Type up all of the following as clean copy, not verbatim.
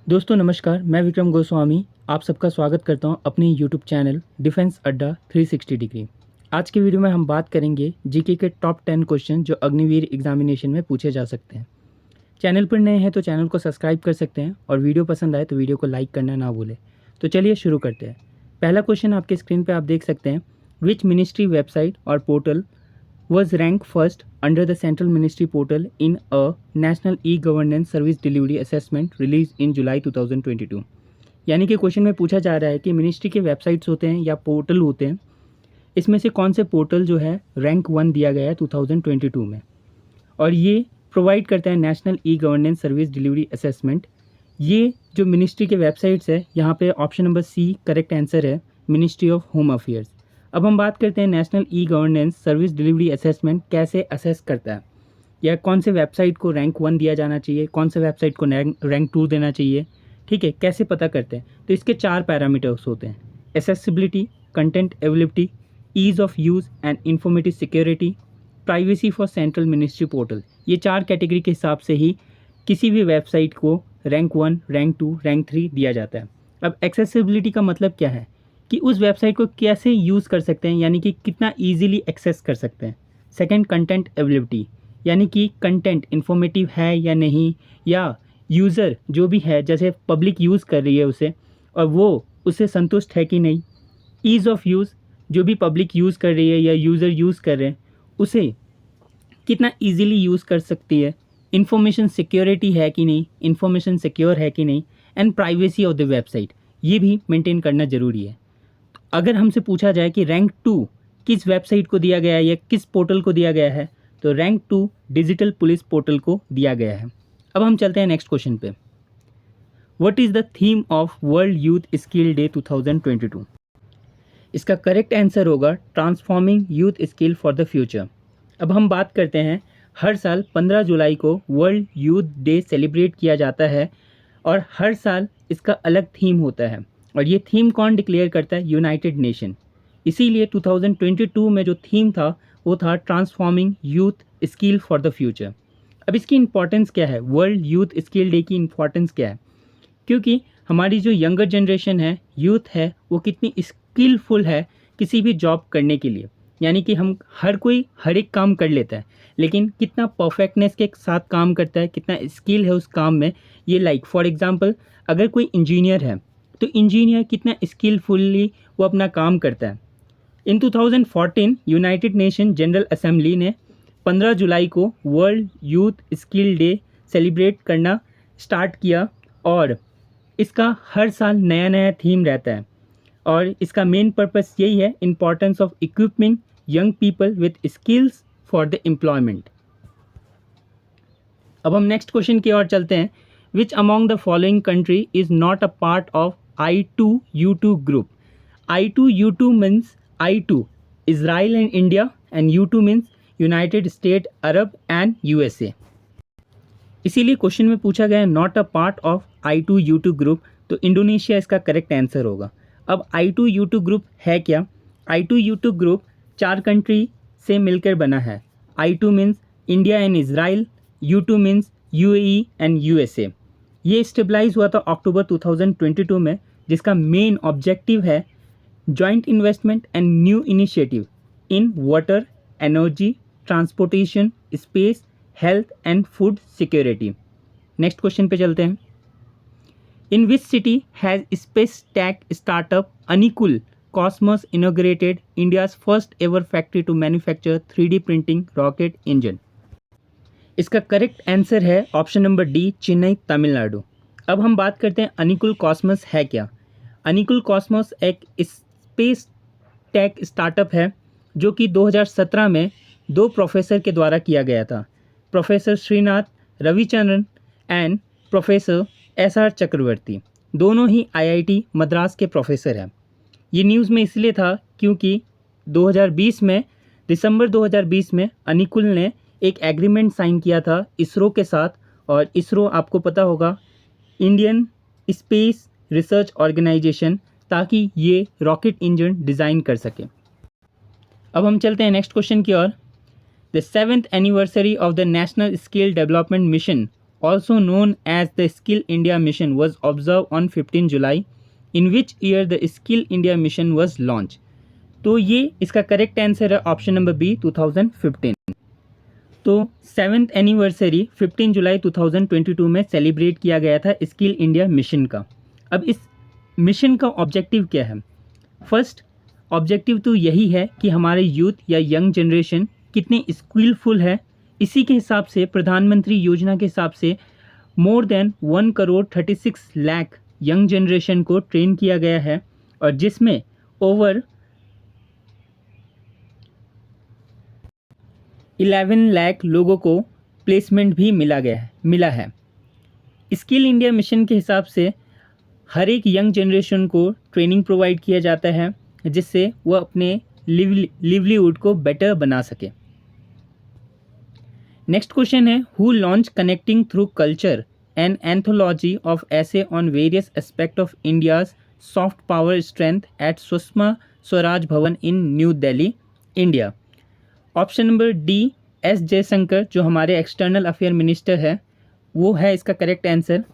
दोस्तों नमस्कार, मैं विक्रम गोस्वामी आप सबका स्वागत करता हूं अपने यूट्यूब चैनल डिफेंस अड्डा 360 डिग्री। आज के वीडियो में हम बात करेंगे जीके के टॉप 10 क्वेश्चन जो अग्निवीर एग्जामिनेशन में पूछे जा सकते हैं। चैनल पर नए हैं तो चैनल को सब्सक्राइब कर सकते हैं और वीडियो पसंद आए तो वीडियो को लाइक करना ना भूलें। तो चलिए शुरू करते हैं। पहला क्वेश्चन आपके स्क्रीन पर आप देख सकते हैं, विच मिनिस्ट्री वेबसाइट और portal was ranked first under the Central Ministry portal in a National E-Governance Service Delivery Assessment released in July 2022। यानी कि क्वेश्चन में पूछा जा रहा है कि मिनिस्ट्री के वेबसाइट्स होते हैं या पोर्टल होते हैं, इसमें से कौन से पोर्टल जो है रैंक 1 दिया गया है 2022 में, और ये प्रोवाइड करता है national e governance service delivery assessment. ये जो मिनिस्ट्री के वेबसाइट्स है, यहाँ पे option number C correct answer है, मिनिस्ट्री ऑफ होम अफेयर्स। अब हम बात करते हैं national e governance service delivery assessment कैसे असेस करता है, या कौन से वेबसाइट को रैंक 1 दिया जाना चाहिए, कौन से वेबसाइट को रैंक 2 देना चाहिए, ठीक है, कैसे पता करते हैं। तो इसके 4 पैरामीटर्स होते हैं: accessibility, content availability, ease of use and informative security, privacy for central ministry portal. ये 4 कैटेगरी के हिसाब से ही किसी भी वेबसाइट को रैंक 1, रैंक 2, रैंक 3 दिया जाता है। अब एक्सेसिबिलिटी का मतलब क्या है कि उस वेबसाइट को कैसे यूज़ कर सकते हैं, यानी कि कितना ईजिली एक्सेस कर सकते हैं। सेकंड, कंटेंट अवेलेबिलिटी, यानी कि कंटेंट इन्फॉर्मेटिव है या नहीं, या यूज़र जो भी है, जैसे पब्लिक यूज़ कर रही है उसे, और वो उससे संतुष्ट है कि नहीं। ईज़ ऑफ यूज़, जो भी पब्लिक यूज़ कर रही है या यूज़र यूज़ कर रहे हैं उसे कितना ईजिली यूज़ कर सकती है। इन्फॉर्मेशन सिक्योरिटी है कि नहीं, इन्फॉर्मेशन सिक्योर है कि नहीं, and privacy of the website, ये भी मेंटेन करना ज़रूरी है। अगर हमसे पूछा जाए कि रैंक 2 किस वेबसाइट को दिया गया है या किस पोर्टल को दिया गया है, तो रैंक 2 डिजिटल पुलिस पोर्टल को दिया गया है। अब हम चलते हैं नेक्स्ट क्वेश्चन पे। What is the theme of world youth skill day 2022? इसका करेक्ट आंसर होगा transforming youth skill for the future. अब हम बात करते हैं, हर साल 15 जुलाई को वर्ल्ड यूथ डे सेलिब्रेट किया जाता है और हर साल इसका अलग थीम होता है, और ये थीम कौन डिक्लेयर करता है? United nation. इसीलिए 2022 में जो थीम था वो था transforming youth skill for the future. अब इसकी इंपॉर्टेंस क्या है, वर्ल्ड यूथ स्किल डे की इंपॉर्टेंस क्या है? क्योंकि हमारी जो यंगर जनरेशन है, यूथ है, वो कितनी स्किलफुल है किसी भी जॉब करने के लिए। यानी कि हम हर कोई हर एक काम कर लेता है, लेकिन कितना परफेक्टनेस के साथ काम करता है, कितना स्किल है उस काम में। ये लाइक फॉर एग्जांपल, अगर कोई इंजीनियर है तो इंजीनियर कितना स्किलफुली वो अपना काम करता है। इन 2014 यूनाइटेड नेशन जनरल असेंबली ने 15 जुलाई को world youth skill day celebrate करना स्टार्ट किया, और इसका हर साल नया नया थीम रहता है, और इसका मेन पर्पस यही है, importance of equipping young people with skills for the employment. अब हम नेक्स्ट क्वेश्चन की ओर चलते हैं। Which among the following country is not a part of I2U2 group? I2U2 means I2 Israel and India, and U2 means United state Arab and USA। इसीलिए question में पूछा गया है not a part of I2U2 group, तो Indonesia इसका correct answer होगा। अब I2U2 group है क्या? I2U2 ग्रुप 4 कंट्री से मिलकर बना है। I2 means India and Israel, U2 means UAE and USA। ये स्टेबलाइज हुआ था अक्टूबर 2022 में, जिसका मेन ऑब्जेक्टिव है joint investment and new initiative in water, energy, transportation, space, health and food security. Next question पे चलते हैं। In which city has space tech startup Agnikul Cosmos inaugurated India's first ever factory to manufacture 3D printing rocket engine? इसका correct answer है option number D, Chennai, Tamil Nadu. अब हम बात करते हैं अनिकुल कॉस्मोस है क्या। अनिकुल कॉस्मोस एक स्पेस टेक स्टार्टअप है जो कि 2017 में 2 प्रोफेसर के द्वारा किया गया था, professor Srinath Ravichandran and professor SR Chakravarti. दोनों ही IIT मद्रास के प्रोफेसर हैं। ये न्यूज़ में इसलिए था क्योंकि 2020 में, दिसंबर 2020 में अनिकुल ने एक एग्रीमेंट साइन किया था इसरो के साथ, और इसरो आपको पता होगा इंडियन स्पेस रिसर्च ऑर्गेनाइजेशन, ताकि ये रॉकेट इंजन डिज़ाइन कर सके। अब हम चलते हैं नेक्स्ट क्वेश्चन की ओर। The 7th anniversary of the national skill development mission also known as the Skill India Mission, was observed on 15 July. In which year the Skill India Mission was launched? तो ये इसका correct answer है option number B 2015। तो 7th anniversary 15 जुलाई 2022 में celebrate किया गया था skill India mission का। अब इस मिशन का ऑब्जेक्टिव क्या है? फर्स्ट ऑब्जेक्टिव तो यही है कि हमारे यूथ या यंग जनरेशन कितने स्किलफुल है, इसी के हिसाब से प्रधानमंत्री योजना के हिसाब से मोर देन 1,36,00,000 यंग जनरेशन को ट्रेन किया गया है, और जिसमें ओवर 11 लाख लोगों को प्लेसमेंट भी मिला है। स्किल इंडिया मिशन के हिसाब से हर एक यंग जनरेशन को ट्रेनिंग प्रोवाइड किया जाता है, जिससे वह अपने लिवलीहुड को बेटर बना सके। नेक्स्ट क्वेश्चन है, who launch connecting through culture an anthology of essays on various aspect of India's soft power strength at Sushma Swaraj Bhawan in New Delhi, India? Option number D S Jaishankar, जो हमारे एक्सटर्नल अफेयर मिनिस्टर है, वो है इसका correct answer.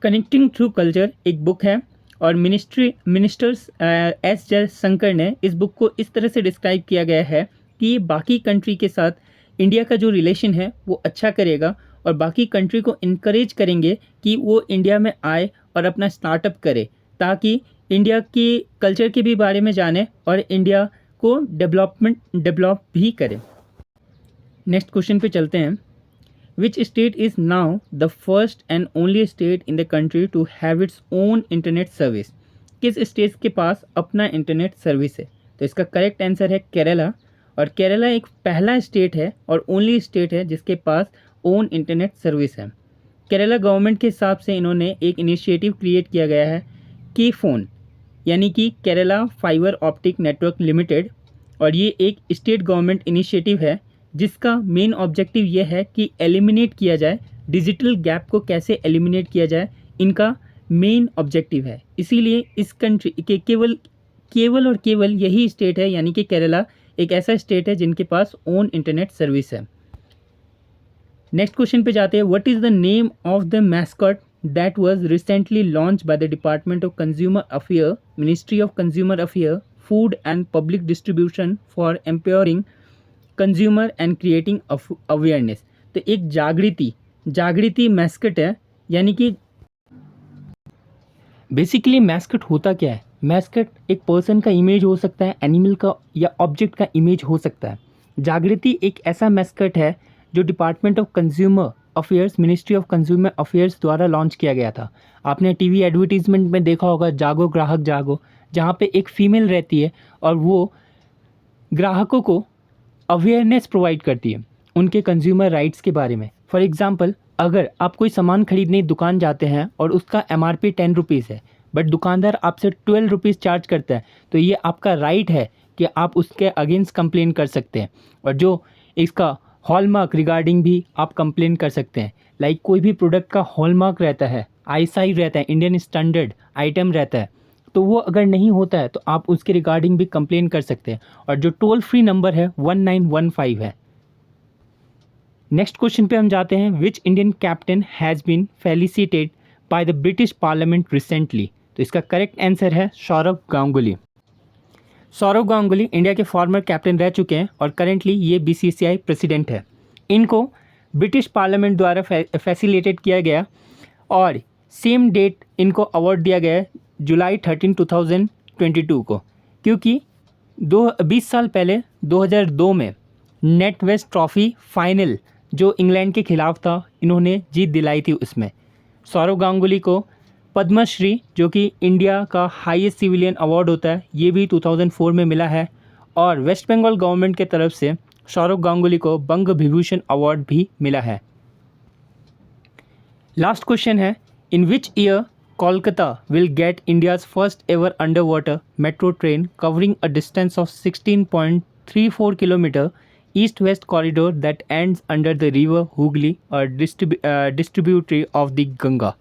Connecting through culture एक book है, और ministers S Jaishankar ने इस बुक को इस तरह से डिस्क्राइब किया गया है कि ये बाकी कंट्री के साथ इंडिया का जो रिलेशन है वो अच्छा करेगा, और बाकी कंट्री को इनकरेज करेंगे कि वो इंडिया में आए और अपना स्टार्टअप करे, ताकि इंडिया के कल्चर के भी बारे में जाने और इंडिया को डेवलप भी करे। नेक्स्ट क्वेश्चन पे चलते हैं। Which state is now the first and only state in the country to have its own internet service? किस स्टेट के पास अपना इंटरनेट सर्विस है? तो इसका करेक्ट आंसर है केरला, और केरला एक पहला स्टेट है और ओनली स्टेट है जिसके पास ओन इंटरनेट सर्विस है। केरला गवर्नमेंट के हिसाब से इन्होंने एक इनिशिएटिव क्रिएट किया गया है की फ़ोन, यानी कि Kerala fibre optic network limited, और ये एक स्टेट गवर्नमेंट इनिशिएटिव है जिसका मेन ऑब्जेक्टिव ये है कि एलिमिनेट किया जाए, डिजिटल गैप को कैसे एलिमिनेट किया जाए, इनका मेन ऑब्जेक्टिव है। इसीलिए इस कंट्री के केवल यही स्टेट है, यानी कि केरला एक ऐसा स्टेट है जिनके पास ओन इंटरनेट सर्विस है। नेक्स्ट क्वेश्चन पे जाते हैं। What is the name of the mascot that was recently launched by the Department of Consumer Affairs, Ministry of Consumer Affairs, Food and Public Distribution for empowering consumer and creating awareness? तो एक जागृति mascot है, यानी कि basically mascot होता क्या है? Mascot एक पर्सन का इमेज हो सकता है, एनिमल का या ऑब्जेक्ट का इमेज हो सकता है। जागृति एक ऐसा मैस्कट है जो department of consumer affairs, ministry of consumer affairs द्वारा लॉन्च किया गया था। आपने टीवी एडवर्टीजमेंट में देखा होगा, जागो ग्राहक जागो, जहाँ पे एक फीमेल रहती है और वो ग्राहकों को अवेयरनेस प्रोवाइड करती है उनके कंज्यूमर राइट्स के बारे में। फॉर एग्जांपल, अगर आप कोई सामान खरीदने दुकान जाते हैं और उसका MRP 10 रुपीज़ है, बट दुकानदार आपसे 12 रुपीज़ चार्ज करता है, तो ये आपका राइट है कि आप उसके अगेंस्ट कंप्लेन कर सकते हैं। और जो इसका हॉलमार्क रिगार्डिंग भी आप कंप्लेन कर सकते हैं। लाइक कोई भी प्रोडक्ट का हॉलमार्क रहता है, ISI रहता है, इंडियन स्टैंडर्ड आइटम रहता है, तो वो अगर नहीं होता है तो आप उसके रिगार्डिंग भी कंप्लेन कर सकते हैं। और जो टोल फ्री नंबर है 1915 है। नेक्स्ट क्वेश्चन पे हम जाते हैं। Which Indian captain has been felicitated by the British parliament recently? तो इसका करेक्ट आंसर है सौरव गांगुली। सौरव गांगुली इंडिया के फॉर्मर कैप्टन रह चुके हैं और करेंटली ये BCCI प्रेसिडेंट है। इनको ब्रिटिश पार्लियामेंट द्वारा फैसिलिटेट किया गया और सेम डेट इनको अवार्ड दिया गया जुलाई 13, 2022 को, क्योंकि 20 साल पहले 2002 में नेट वेस्ट ट्रॉफी फाइनल जो इंग्लैंड के खिलाफ था, इन्होंने जीत दिलाई थी उसमें। सौरव गांगुली को पद्मश्री, जो कि इंडिया का हाईएस्ट सिविलियन अवार्ड होता है, ये भी 2004 में मिला है। और वेस्ट बंगाल गवर्नमेंट के तरफ से सौरव गांगुली को बंग विभूषण अवार्ड भी मिला है। लास्ट क्वेश्चन है, in which year Kolkata will get India's first ever under water metro train covering a distance of 16.34 kilometre east west corridor that ends under the river Hooghly और डिस्ट्रीब्यूटरी ऑफ द गंगा?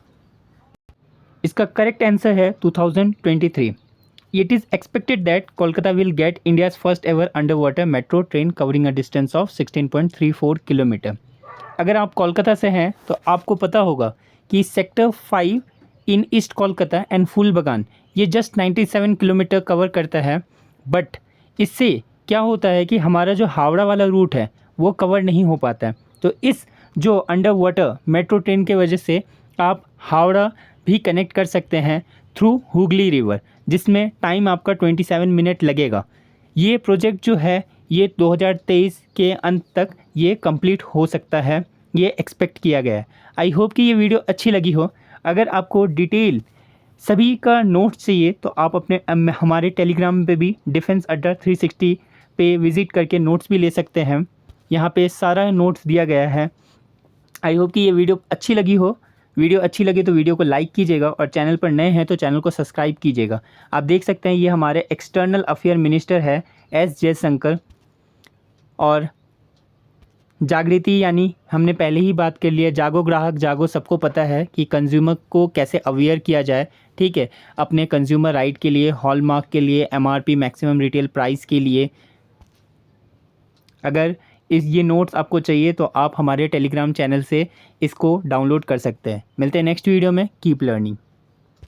इसका correct answer है 2023। It is expected that Kolkata will get India's first ever underwater metro train covering a distance of 16.34 kilometre. अगर आप कोलकाता से हैं तो आपको पता होगा कि sector 5 in east Kolkata and Phoolbagan ये जस्ट 97 किलोमीटर कवर करता है। बट इससे क्या होता है कि हमारा जो हावड़ा वाला रूट है वो कवर नहीं हो पाता है। तो इस जो अंडर वाटर मेट्रो ट्रेन के वजह से आप हावड़ा भी कनेक्ट कर सकते हैं थ्रू हुगली रिवर, जिसमें टाइम आपका 27 मिनट लगेगा। ये प्रोजेक्ट जो है ये 2023 के अंत तक ये कंप्लीट हो सकता है, ये एक्सपेक्ट किया गया है। आई होप कि ये वीडियो अच्छी लगी हो। अगर आपको डिटेल सभी का नोट्स चाहिए तो आप अपने हमारे टेलीग्राम पे भी डिफेंस अड्डा 360 पे विज़िट करके नोट्स भी ले सकते हैं। यहाँ पे सारा नोट्स दिया गया है। आई होप कि ये वीडियो अच्छी लगी हो। वीडियो अच्छी लगे तो वीडियो को लाइक कीजिएगा और चैनल पर नए हैं तो चैनल को सब्सक्राइब कीजिएगा। आप देख सकते हैं ये हमारे एक्सटर्नल अफेयर मिनिस्टर है एस जयशंकर। और जागृति यानी हमने पहले ही बात कर लिया, जागो ग्राहक जागो, सबको पता है कि कंज्यूमर को कैसे अवेयर किया जाए। ठीक है, अपने कंज्यूमर राइट के लिए, हॉलमार्क के लिए, एमआरपी मैक्सिमम रिटेल प्राइस के लिए। अगर ये नोट्स आपको चाहिए तो आप हमारे टेलीग्राम चैनल से इसको डाउनलोड कर सकते हैं। मिलते हैं नेक्स्ट वीडियो में। Keep learning.